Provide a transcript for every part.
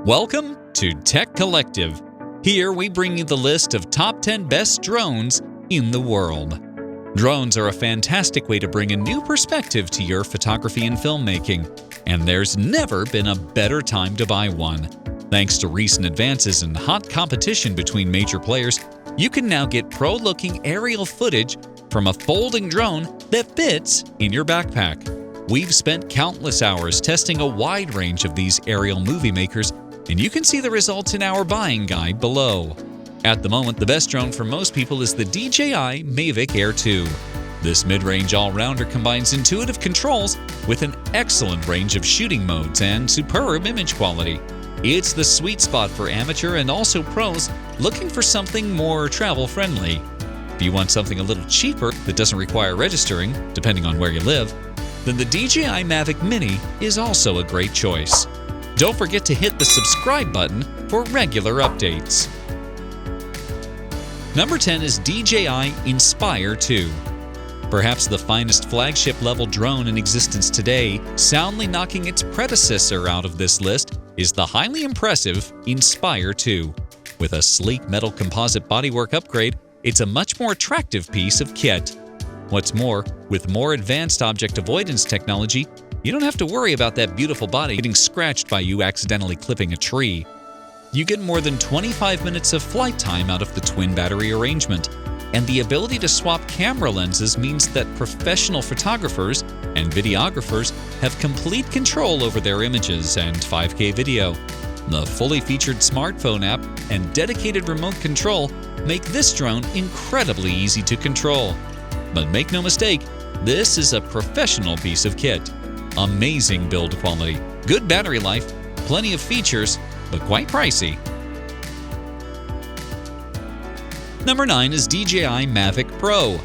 Welcome to Tech Collective. Here we bring you the list of top 10 best drones in the world. Drones are a fantastic way to bring a new perspective to your photography and filmmaking, and there's never been a better time to buy one. Thanks to recent advances and hot competition between major players, you can now get pro-looking aerial footage from a folding drone that fits in your backpack. We've spent countless hours testing a wide range of these aerial movie makers, and you can see the results in our buying guide below. At the moment, the best drone for most people is the DJI Mavic Air 2. This mid-range all-rounder combines intuitive controls with an excellent range of shooting modes and superb image quality. It's the sweet spot for amateur and also pros looking for something more travel-friendly. If you want something a little cheaper that doesn't require registering, depending on where you live, then the DJI Mavic Mini is also a great choice. Don't forget to hit the subscribe button for regular updates. Number 10 is DJI Inspire 2. Perhaps the finest flagship-level drone in existence today, soundly knocking its predecessor out of this list is the highly impressive Inspire 2. With a sleek metal composite bodywork upgrade, it's a much more attractive piece of kit. What's more, with more advanced object avoidance technology, you don't have to worry about that beautiful body getting scratched by you accidentally clipping a tree. You get more than 25 minutes of flight time out of the twin battery arrangement, and the ability to swap camera lenses means that professional photographers and videographers have complete control over their images and 5K video. The fully featured smartphone app and dedicated remote control make this drone incredibly easy to control. But make no mistake, this is a professional piece of kit. Amazing build quality, good battery life, plenty of features, but quite pricey. Number 9 is DJI Mavic Pro.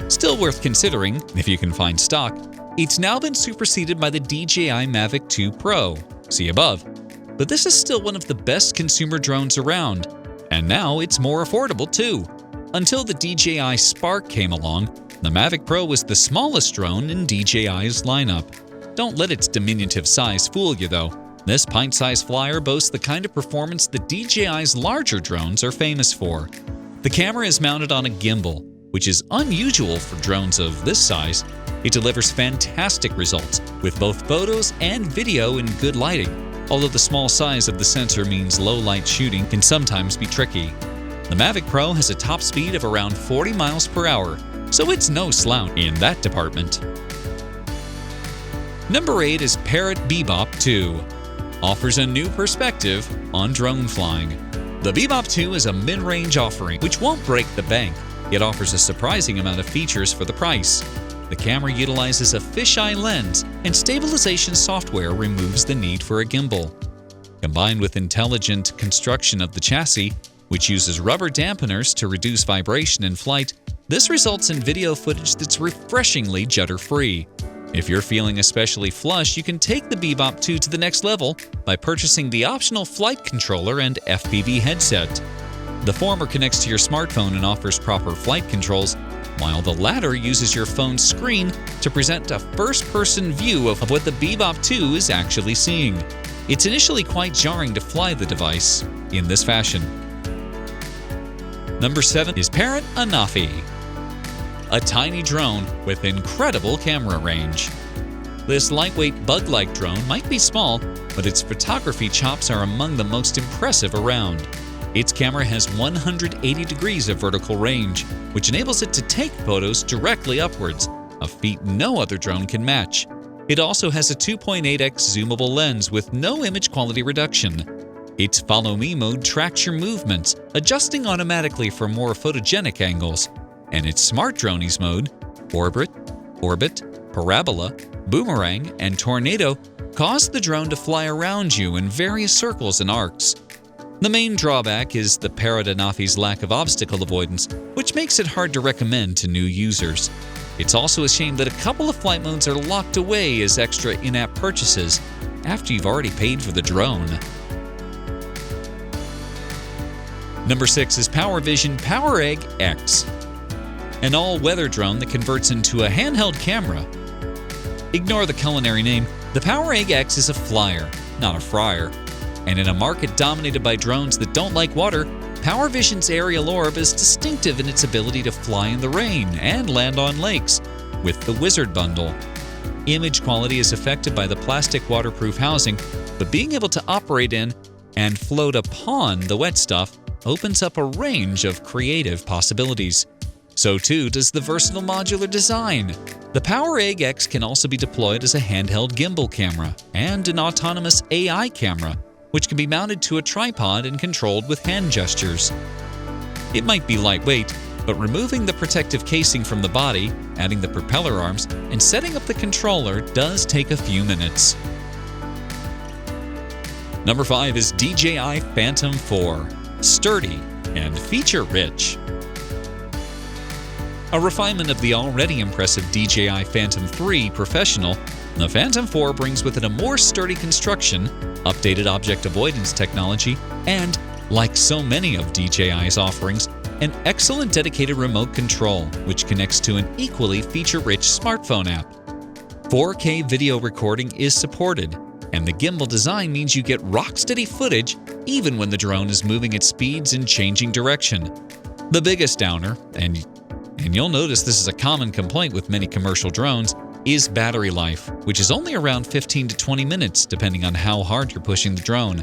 Still worth considering if you can find stock. It's now been superseded by the DJI Mavic 2 Pro, see above. But this is still one of the best consumer drones around, and now it's more affordable too. Until the DJI Spark came along, the Mavic Pro was the smallest drone in DJI's lineup. Don't let its diminutive size fool you though. This pint-sized flyer boasts the kind of performance that DJI's larger drones are famous for. The camera is mounted on a gimbal, which is unusual for drones of this size. It delivers fantastic results with both photos and video in good lighting, although the small size of the sensor means low-light shooting can sometimes be tricky. The Mavic Pro has a top speed of around 40 miles per hour, so it's no slouch in that department. Number 8 is Parrot Bebop 2. Offers a new perspective on drone flying. The Bebop 2 is a mid-range offering which won't break the bank, yet offers a surprising amount of features for the price. The camera utilizes a fisheye lens, and stabilization software removes the need for a gimbal. Combined with intelligent construction of the chassis, which uses rubber dampeners to reduce vibration in flight, this results in video footage that's refreshingly judder-free. If you're feeling especially flush, you can take the Bebop 2 to the next level by purchasing the optional flight controller and FPV headset. The former connects to your smartphone and offers proper flight controls, while the latter uses your phone's screen to present a first-person view of what the Bebop 2 is actually seeing. It's initially quite jarring to fly the device in this fashion. Number 7 is Parrot Anafi. A tiny drone with incredible camera range. This lightweight bug-like drone might be small, but its photography chops are among the most impressive around. Its camera has 180 degrees of vertical range, which enables it to take photos directly upwards, a feat no other drone can match. It also has a 2.8x zoomable lens with no image quality reduction. Its Follow Me mode tracks your movements, adjusting automatically for more photogenic angles. And its Smart Dronies mode, Orbit, Parabola, Boomerang, and Tornado cause the drone to fly around you in various circles and arcs. The main drawback is the Parrot Anafi's lack of obstacle avoidance, which makes it hard to recommend to new users. It's also a shame that a couple of flight modes are locked away as extra in-app purchases after you've already paid for the drone. Number 6 is PowerVision PowerEgg X. An all-weather drone that converts into a handheld camera. Ignore the culinary name. The PowerEgg X is a flyer, not a fryer. And in a market dominated by drones that don't like water, PowerVision's aerial orb is distinctive in its ability to fly in the rain and land on lakes with the Wizard bundle. Image quality is affected by the plastic waterproof housing, but being able to operate in and float upon the wet stuff opens up a range of creative possibilities. So too does the versatile modular design. The PowerEgg X can also be deployed as a handheld gimbal camera and an autonomous AI camera, which can be mounted to a tripod and controlled with hand gestures. It might be lightweight, but removing the protective casing from the body, adding the propeller arms, and setting up the controller does take a few minutes. Number 5 is DJI Phantom 4. Sturdy and feature-rich. A refinement of the already impressive DJI Phantom 3 Professional, the Phantom 4 brings with it a more sturdy construction, updated object avoidance technology, and, like so many of DJI's offerings, an excellent dedicated remote control, which connects to an equally feature-rich smartphone app. 4K video recording is supported, and the gimbal design means you get rock-steady footage even when the drone is moving at speeds and changing direction. The biggest downer, and you'll notice this is a common complaint with many commercial drones, is battery life, which is only around 15 to 20 minutes depending on how hard you're pushing the drone.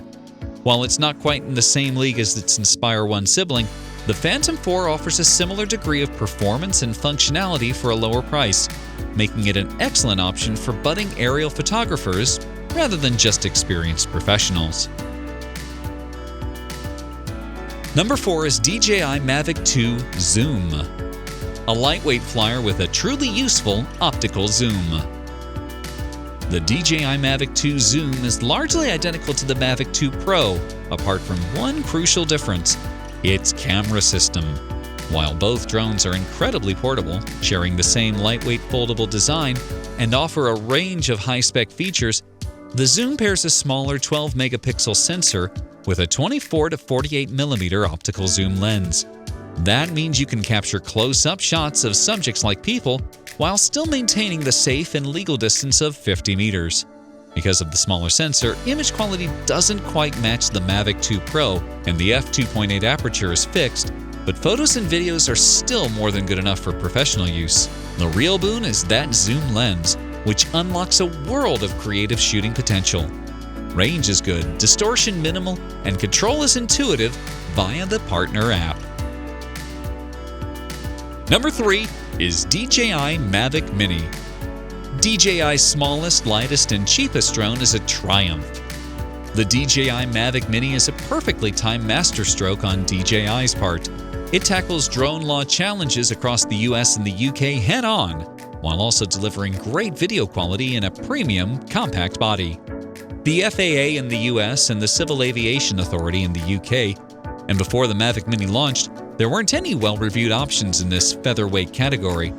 While it's not quite in the same league as its Inspire 1 sibling, the Phantom 4 offers a similar degree of performance and functionality for a lower price, making it an excellent option for budding aerial photographers rather than just experienced professionals. Number 4 is DJI Mavic 2 Zoom, a lightweight flyer with a truly useful optical zoom. The DJI Mavic 2 Zoom is largely identical to the Mavic 2 Pro, apart from one crucial difference: its camera system. While both drones are incredibly portable, sharing the same lightweight foldable design, and offer a range of high-spec features, the Zoom pairs a smaller 12-megapixel sensor with a 24 to 48mm optical zoom lens. That means you can capture close-up shots of subjects like people while still maintaining the safe and legal distance of 50 meters. Because of the smaller sensor, image quality doesn't quite match the Mavic 2 Pro, and the f2.8 aperture is fixed, but photos and videos are still more than good enough for professional use. The real boon is that zoom lens, which unlocks a world of creative shooting potential. Range is good, distortion minimal, and control is intuitive via the partner app. Number 3 is DJI Mavic Mini. DJI's smallest, lightest, and cheapest drone is a triumph. The DJI Mavic Mini is a perfectly timed masterstroke on DJI's part. It tackles drone law challenges across the US and the UK head-on, while also delivering great video quality in a premium, compact body. The FAA in the US and the Civil Aviation Authority in the UK, and before the Mavic Mini launched, there weren't any well-reviewed options in this featherweight category,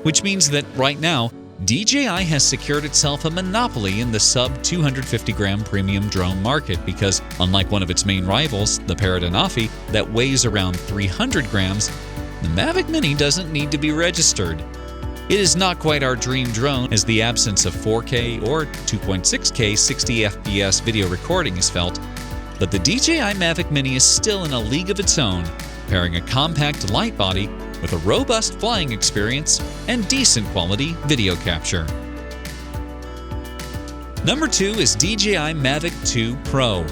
which means that right now, DJI has secured itself a monopoly in the sub-250-gram premium drone market because, unlike one of its main rivals, the Parrot Bebop, that weighs around 300 grams, the Mavic Mini doesn't need to be registered. It is not quite our dream drone, as the absence of 4K or 2.6K 60fps video recording is felt, but the DJI Mavic Mini is still in a league of its own, pairing a compact light body with a robust flying experience and decent quality video capture. Number 2 is DJI Mavic 2 Pro,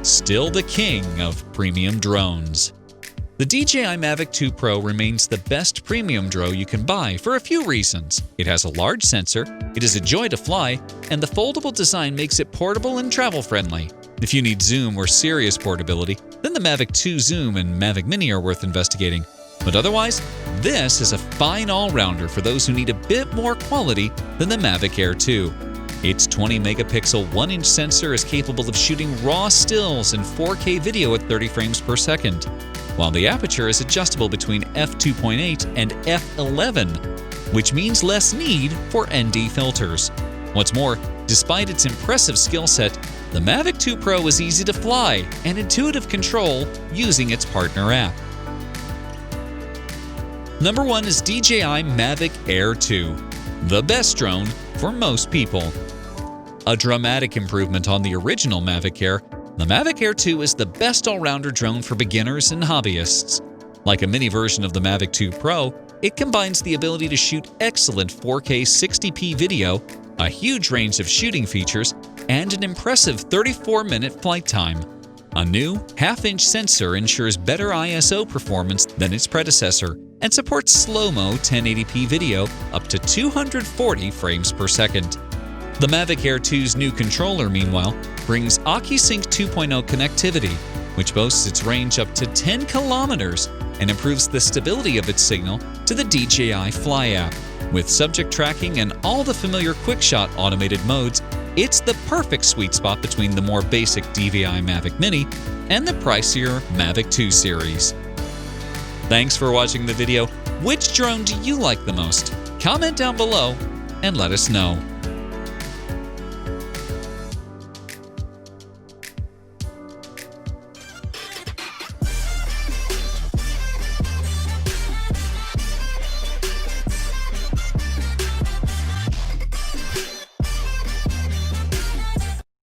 still the king of premium drones. The DJI Mavic 2 Pro remains the best premium drone you can buy for a few reasons. It has a large sensor, it is a joy to fly, and the foldable design makes it portable and travel-friendly. If you need zoom or serious portability, then the Mavic 2 Zoom and Mavic Mini are worth investigating. But otherwise, this is a fine all-rounder for those who need a bit more quality than the Mavic Air 2. Its 20-megapixel 1-inch sensor is capable of shooting raw stills and 4K video at 30 frames per second, while the aperture is adjustable between f2.8 and f11, which means less need for ND filters. What's more, despite its impressive skill set, the Mavic 2 Pro is easy to fly and intuitive control using its partner app. Number 1 is DJI Mavic Air 2, the best drone for most people. A dramatic improvement on the original Mavic Air, The Mavic Air 2 is the best all-rounder drone for beginners and hobbyists. Like a mini version of the Mavic 2 Pro, it combines the ability to shoot excellent 4K 60p video, a huge range of shooting features, and an impressive 34-minute flight time. A new half-inch sensor ensures better ISO performance than its predecessor and supports slow-mo 1080p video up to 240 frames per second. The Mavic Air 2's new controller, meanwhile, brings OcuSync 2.0 connectivity, which boasts its range up to 10 kilometers and improves the stability of its signal to the DJI Fly app. With subject tracking and all the familiar quick-shot automated modes, it's the perfect sweet spot between the more basic DJI Mavic Mini and the pricier Mavic 2 series. Thanks for watching the video. Which drone do you like the most? Comment down below and let us know.